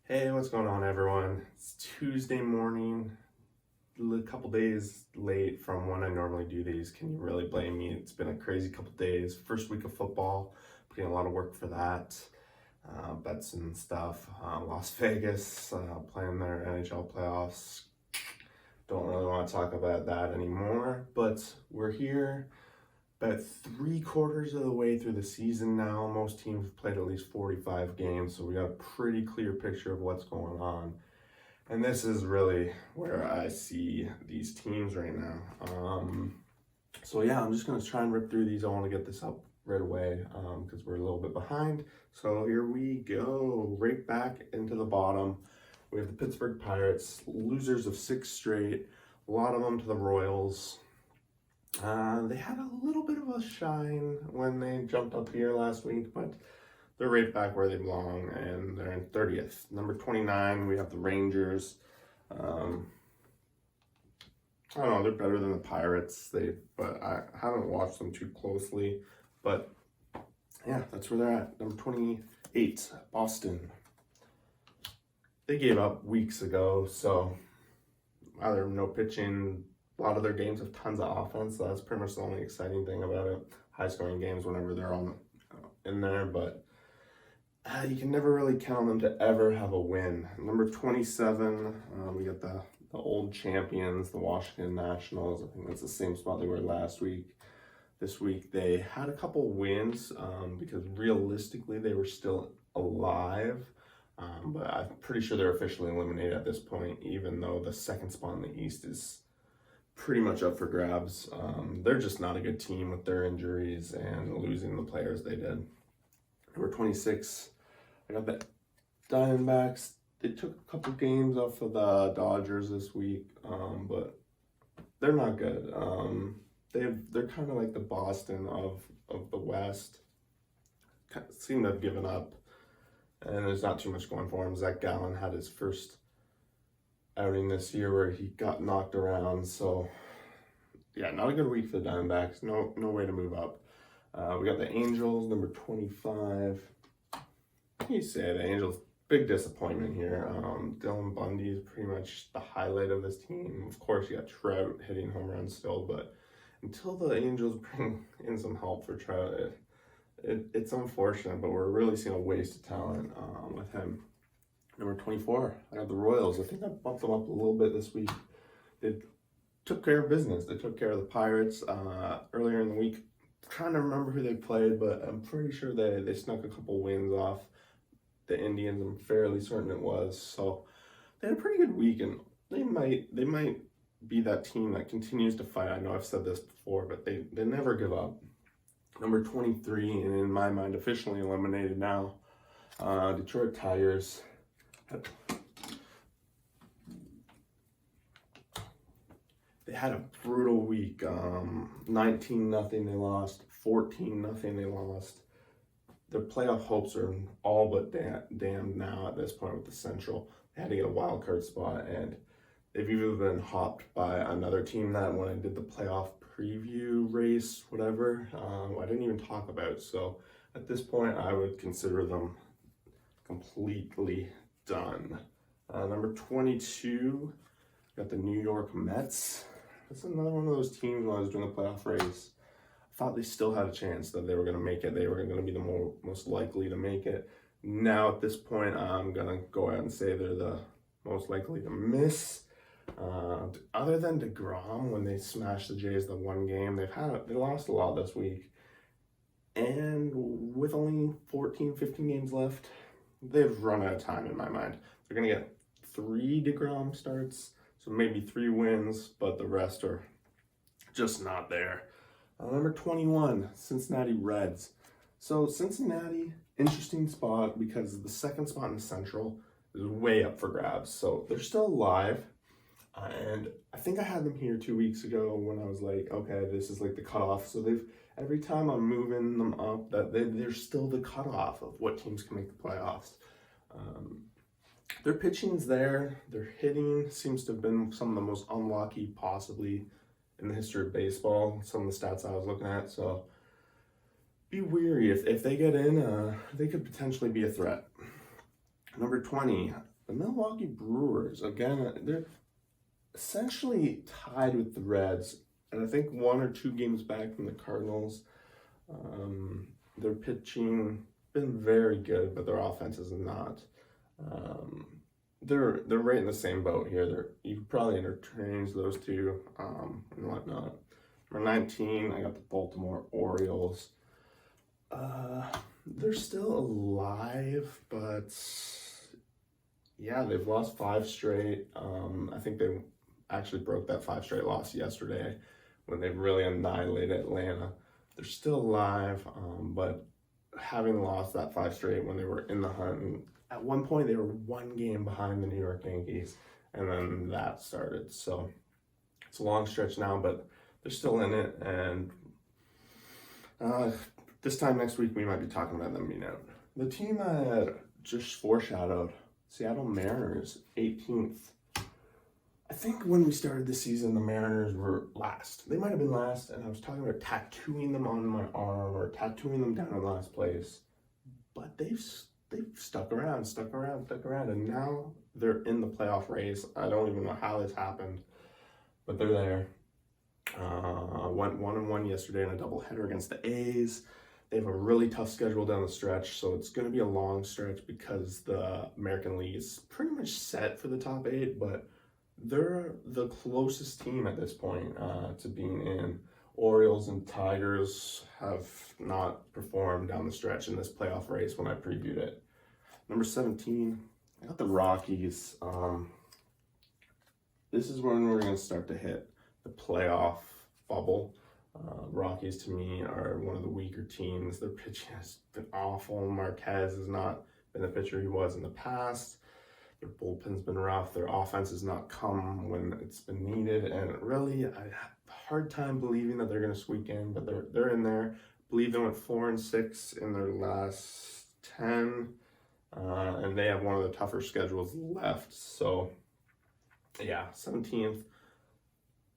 Hey, what's going on, everyone? It's Tuesday morning, a couple days late from when I normally do these. Can you really blame me? It's been a crazy couple days. First week of football, putting a lot of work for that, bets and stuff. Las Vegas, playing their NHL playoffs. Don't really want to talk about that anymore, but we're here. About 3/4 of the way through the season now. Most teams have played at least 45 games, so we got a pretty clear picture of what's going on. And this is really where I see these teams right now. So yeah, I'm just gonna try and rip through these. I want to get this up right away because we're a little bit behind. So here we go, right back into the bottom. We have the Pittsburgh Pirates, losers of 6 straight. A lot of them to the Royals. They had a little bit of a shine when they jumped up here last week, but they're right back where they belong, and they're in 30th. Number 29, we have the Rangers. I don't know, they're better than the Pirates, but I haven't watched them too closely. But yeah, that's where they're at. Number 28, Boston. They gave up weeks ago, so either no pitching. A lot of their games have tons of offense, so that's pretty much the only exciting thing about it. High scoring games whenever they're on in there, but you can never really count on them to ever have a win. Number 27, we got the old champions, the Washington Nationals. I think that's the same spot they were last week. This week they had a couple wins because realistically they were still alive. But I'm pretty sure they're officially eliminated at this point, even though the second spot in the East is pretty much up for grabs. They're just not a good team with their injuries and losing the players they did. Number 26, I got the Diamondbacks. They took a couple games off of the Dodgers this week, but they're not good. They're kind of like the Boston of the West. Seem to have given up, and there's not too much going for them. Zach Gallen had his first outing this year where he got knocked around, so yeah, not a good week for the Diamondbacks. No way to move up. We got the Angels, number 25. You say the Angels, big disappointment here. Dylan Bundy is pretty much the highlight of this team. Of course, you got Trout hitting home runs still, but until the Angels bring in some help for Trout, it's unfortunate, but we're really seeing a waste of talent with him. Number 24, I got the Royals. I think I bumped them up a little bit this week. They took care of business. They took care of the Pirates earlier in the week. I'm trying to remember who they played, but I'm pretty sure they snuck a couple wins off the Indians. I'm fairly certain it was. So they had a pretty good week, and they might be that team that continues to fight. I know I've said this before, but they never give up. Number 23, and in my mind, officially eliminated now, Detroit Tigers. They had a brutal week. 19-0 they lost, 14-0 they lost. Their playoff hopes are all but damned now at this point with the Central. They had to get a wild card spot, and they've even been hopped by another team that when I did the playoff preview race, whatever, I didn't even talk about. So at this point, I would consider them completely done. Number 22, got the New York Mets. That's another one of those teams when I was doing the playoff race. I thought they still had a chance that they were going to make it. They were going to be the most likely to make it. Now at this point, I'm going to go out and say they're the most likely to miss. Other than DeGrom, when they smashed the Jays the one game, they lost a lot this week. And with only 14, 15 games left, they've run out of time in my mind. They're going to get 3 DeGrom starts, so maybe 3 wins, but the rest are just not there. Number 21, Cincinnati Reds. So Cincinnati, interesting spot because the second spot in the Central is way up for grabs. So they're still alive. And I think I had them here 2 weeks ago when I was like, okay, this is like the cutoff. So every time I'm moving them up, they're still the cutoff of what teams can make the playoffs. Their pitching's there. Their hitting seems to have been some of the most unlucky possibly in the history of baseball. Some of the stats I was looking at. So be weary if they get in. They could potentially be a threat. Number 20, The Milwaukee Brewers, again, they're essentially tied with the Reds, and I think 1 or 2 games back from the Cardinals. Their pitching been very good, but their offense is not. Um, they're right in the same boat here. You could probably interchange those two and whatnot. Number 19, I got the Baltimore Orioles. They're still alive, but yeah, they've lost 5 straight. I think they actually broke that 5 straight loss yesterday when they really annihilated Atlanta. They're still alive, but having lost that 5 straight when they were in the hunt, and at one point they were 1 game behind the New York Yankees, and then that started. So it's a long stretch now, but they're still in it, and this time next week we might be talking about them being out. The team I had just foreshadowed, Seattle Mariners, 18th. I think when we started the season, the Mariners were last. They might have been last, and I was talking about tattooing them on my arm or tattooing them down in last place. But they've stuck around, and now they're in the playoff race. I don't even know how this happened, but they're there. Went 1-1 yesterday in a doubleheader against the A's. They have a really tough schedule down the stretch, so it's going to be a long stretch because the American League is pretty much set for the top 8, but they're the closest team at this point to being in. Orioles and Tigers have not performed down the stretch in this playoff race when I previewed it. Number 17, I got the Rockies. This is when we're going to start to hit the playoff bubble. Rockies, to me, are one of the weaker teams. Their pitching has been awful. Marquez has not been the pitcher he was in the past. Their bullpen's been rough. Their offense has not come when it's been needed. And really, I have a hard time believing that they're going to squeak in, but they're in there. I believe they went 4-6 in their last 10. And they have one of the tougher schedules left. So, yeah, 17th.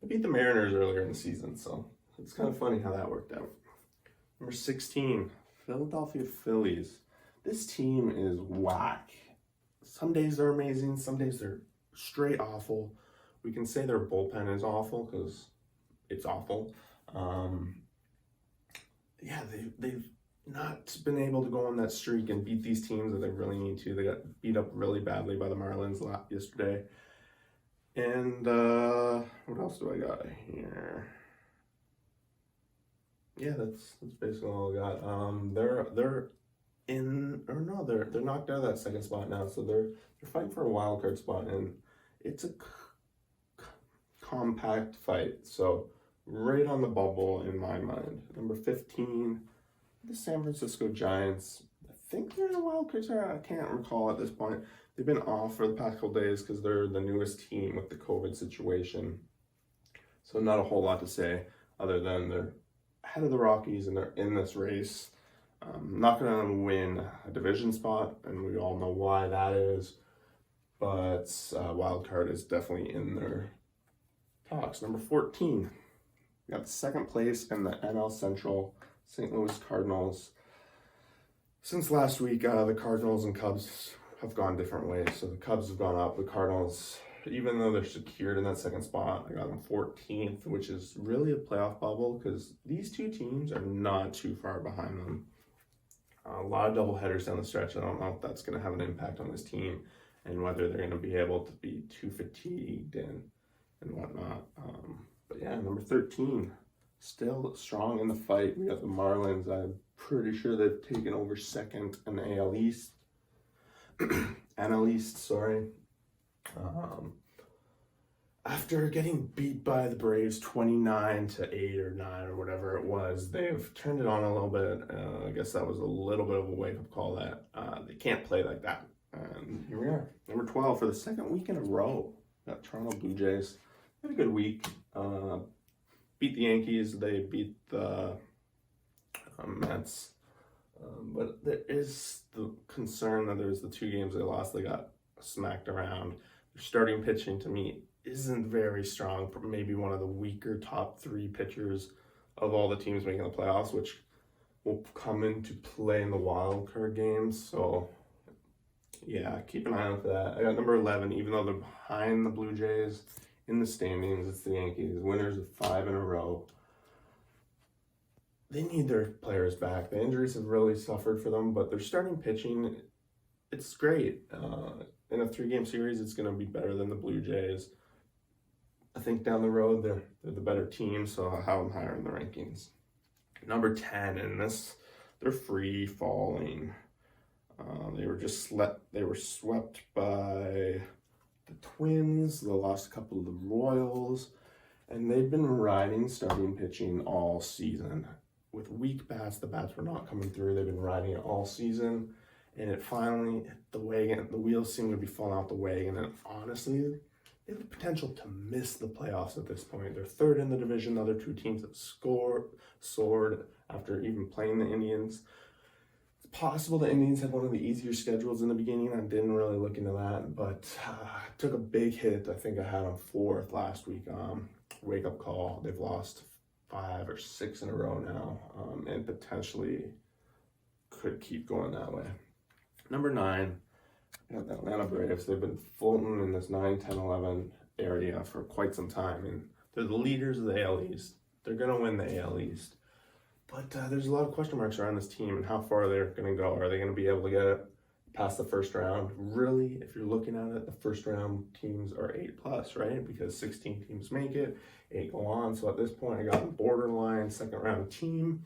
They beat the Mariners earlier in the season, so it's kind of funny how that worked out. Number 16, Philadelphia Phillies. This team is whack. Some days they're amazing, some days they're straight awful. We can say their bullpen is awful because it's awful. They've not been able to go on that streak and beat these teams that they really need to. They got beat up really badly by the Marlins yesterday. And what else do I got here? Yeah, that's basically all I got. They're knocked out of that second spot now, so they're fighting for a wild card spot, and it's a compact fight. So right on the bubble in my mind. Number 15, the San Francisco Giants. I think they're in a wild card spot. I can't recall at this point. They've been off for the past couple days because they're the newest team with the COVID situation. So not a whole lot to say other than they're ahead of the Rockies and they're in this race. Not going to win a division spot, and we all know why that is. But wild card is definitely in their talks. Number 14, we got second place in the NL Central, St. Louis Cardinals. Since last week, the Cardinals and Cubs have gone different ways. So the Cubs have gone up. The Cardinals, even though they're secured in that second spot, I got them 14th, which is really a playoff bubble because these two teams are not too far behind them. A lot of doubleheaders down the stretch. I don't know if that's going to have an impact on this team and whether they're going to be able to be too fatigued and whatnot. But yeah, number 13, still strong in the fight. We got the Marlins. I'm pretty sure they've taken over second in the AL East. NL East, sorry. After getting beat by the Braves 29-8 or 9 or whatever it was, they've turned it on a little bit. I guess that was a little bit of a wake-up call that they can't play like that. And here we are, number 12 for the second week in a row. Got Toronto Blue Jays. Had a good week. Beat the Yankees. They beat the Mets. But there is the concern that there's the 2 games they lost. They got smacked around. Their starting pitching, to me, isn't very strong. Maybe one of the weaker top 3 pitchers of all the teams making the playoffs, which will come into play in the wild card games. So Yeah, keep an eye out for that. I got number 11, even though they're behind the Blue Jays in the standings, it's the Yankees, winners of 5 in a row. They need their players back. The injuries have really suffered for them, but their starting pitching, it's great. In a 3-game series, it's going to be better than the Blue Jays. I think down the road, they're the better team, so I'll have them higher in the rankings. Number 10, and they're free falling. They were swept by the Twins. They lost a couple of the Royals, and they've been riding starting pitching all season. With weak bats, the bats were not coming through. They've been riding it all season, and it finally hit the wagon. The wheels seem to be falling off the wagon, and honestly, they have the potential to miss the playoffs at this point. They're third in the division. The other 2 teams that soared after even playing the Indians. It's possible the Indians had one of the easier schedules in the beginning. I didn't really look into that, but took a big hit. I think I had them 4th last week. Wake up call. They've lost 5 or 6 in a row now, and potentially could keep going that way. Number 9. The Atlanta Braves. They've been floating in this 9, 10, 11 area for quite some time, and they're the leaders of the AL East. They're going to win the AL East. But there's a lot of question marks around this team and how far they're going to go. Are they going to be able to get it past the first round? Really, if you're looking at it, the first round teams are 8+, right? Because 16 teams make it, 8 go on. So at this point, I got a borderline second round team.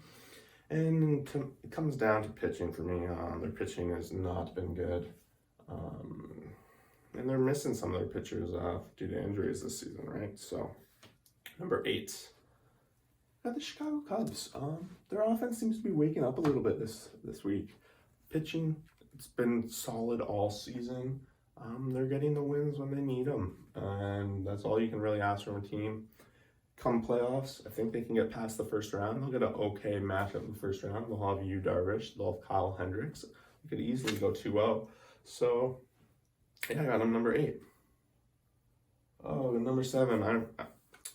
And it comes down to pitching for me. Their pitching has not been good. And they're missing some of their pitchers due to injuries this season, right? So, number 8, got the Chicago Cubs. Their offense seems to be waking up a little bit this week. Pitching, it's been solid all season. They're getting the wins when they need them, and that's all you can really ask from a team. Come playoffs, I think they can get past the first round. They'll get an okay matchup in the first round. They'll have Yu Darvish. They'll have Kyle Hendricks. They could easily go 2-0. So, yeah, I got them number 8. Oh, number 7.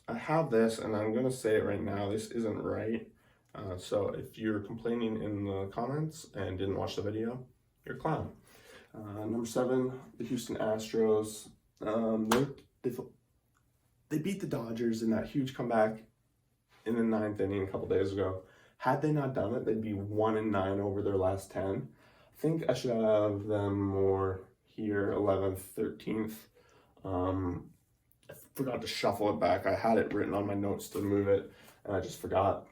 I have this, and I'm going to say it right now. This isn't right. So if you're complaining in the comments and didn't watch the video, you're a clown. Number 7, the Houston Astros. They beat the Dodgers in that huge comeback in the 9th inning a couple days ago. Had they not done it, they'd be 1-9 over their last 10. I think I should have them more here, 11th, 13th. I forgot to shuffle it back. I had it written on my notes to move it, and I just forgot.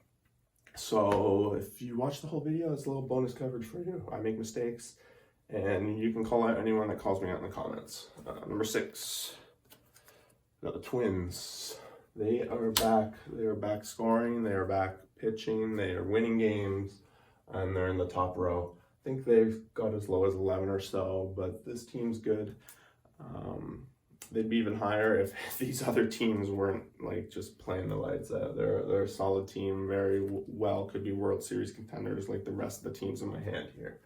So if you watch the whole video, it's a little bonus coverage for you. I make mistakes, and you can call out anyone that calls me out in the comments. Number 6, got the Twins. They are back. They are back scoring. They are back pitching. They are winning games, and they're in the top row. I think they've got as low as 11 or so, but this team's good. They'd be even higher if these other teams weren't like just playing the lights out. They're a solid team, very well could be World Series contenders like the rest of the teams in my hand here.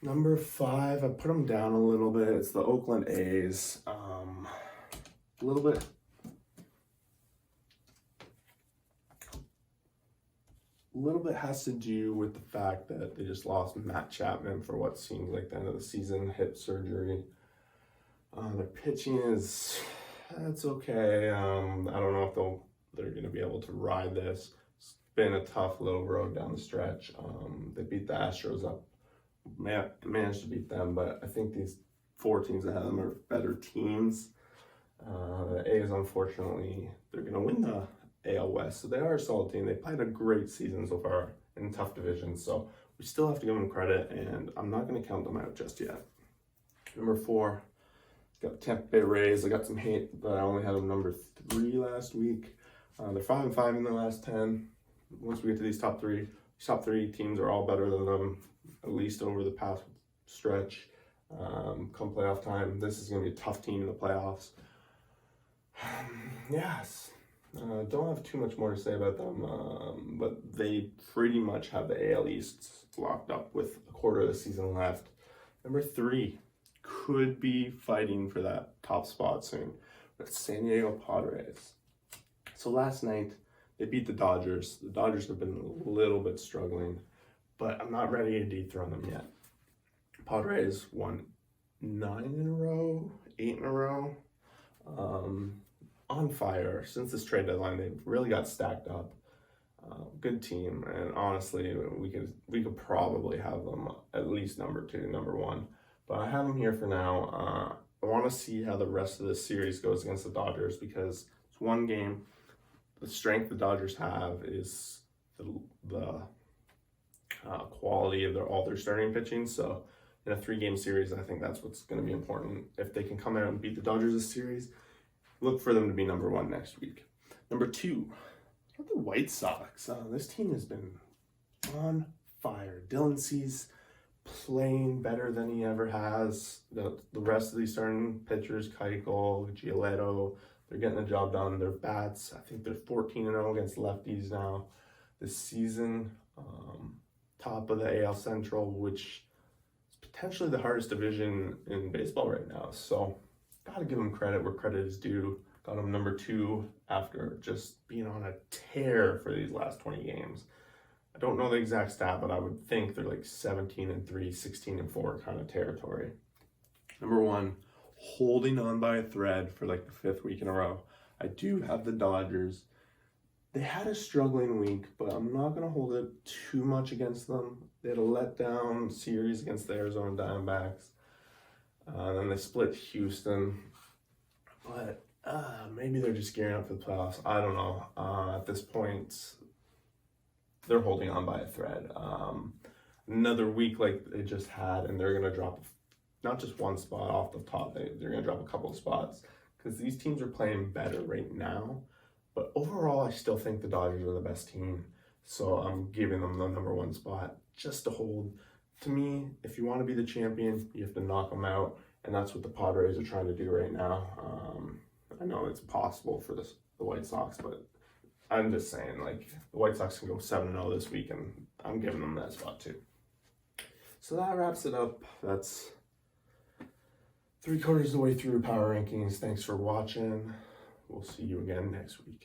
Number 5, I put them down a little bit. It's the Oakland A's. A little bit has to do with the fact that they just lost Matt Chapman for what seems like the end of the season, hip surgery. Their pitching that's okay. I don't know if they're going to be able to ride this. It's been a tough little road down the stretch. They beat the Astros up, managed to beat them, but I think these 4 teams ahead of them are better teams. The A's, unfortunately, they're going to win the AL West, so they are a solid team. They played a great season so far in tough divisions, so we still have to give them credit, and I'm not going to count them out just yet. Number 4. Got the Tampa Bay Rays. I got some hate, but I only had them number 3 last week. They're 5-5 in their last 10. Once we get to these top 3 teams are all better than them, at least over the past stretch. Come playoff time, this is going to be a tough team in the playoffs. Yes, don't have too much more to say about them, but they pretty much have the AL East locked up with a quarter of the season left. Number 3. Could be fighting for that top spot soon. But San Diego Padres. So last night, they beat the Dodgers. The Dodgers have been a little bit struggling, but I'm not ready to dethrone them yet. Padres won 9 in a row, 8 in a row. On fire. Since this trade deadline, they've really got stacked up. Good team, and honestly, we could probably have them at least number 2, number 1. But I have them here for now. I want to see how the rest of this series goes against the Dodgers because it's one game. The strength the Dodgers have is the quality of all their starting pitching. So in a 3-game series, I think that's what's going to be important. If they can come out and beat the Dodgers this series, look for them to be number 1 next week. Number 2, the White Sox. This team has been on fire. Dylan Cease playing better than he ever has. The rest of these starting pitchers, Keuchel, Giolito, they're getting the job done. Their bats, I think they're 14-0 against lefties now this season. Top of the AL Central, which is potentially the hardest division in baseball right now. So, got to give them credit where credit is due. Got them number 2 after just being on a tear for these last 20 games. I don't know the exact stat, but I would think they're like 17-3, 16-4 kind of territory. Number 1, holding on by a thread for like the 5th week in a row. I do have the Dodgers. They had a struggling week, but I'm not going to hold it too much against them. They had a letdown series against the Arizona Diamondbacks. Then they split Houston. But maybe they're just gearing up for the playoffs. I don't know. At this point, they're holding on by a thread. Another week like they just had, and they're going to drop not just one spot off the top. They're going to drop a couple of spots because these teams are playing better right now. But overall, I still think the Dodgers are the best team. So I'm giving them the number 1 spot just to hold. To me, if you want to be the champion, you have to knock them out. And that's what the Padres are trying to do right now. I know it's possible for the White Sox, but I'm just saying, like, the White Sox can go 7-0 this week, and I'm giving them that spot too. So that wraps it up. That's 3/4 of the way through Power Rankings. Thanks for watching. We'll see you again next week.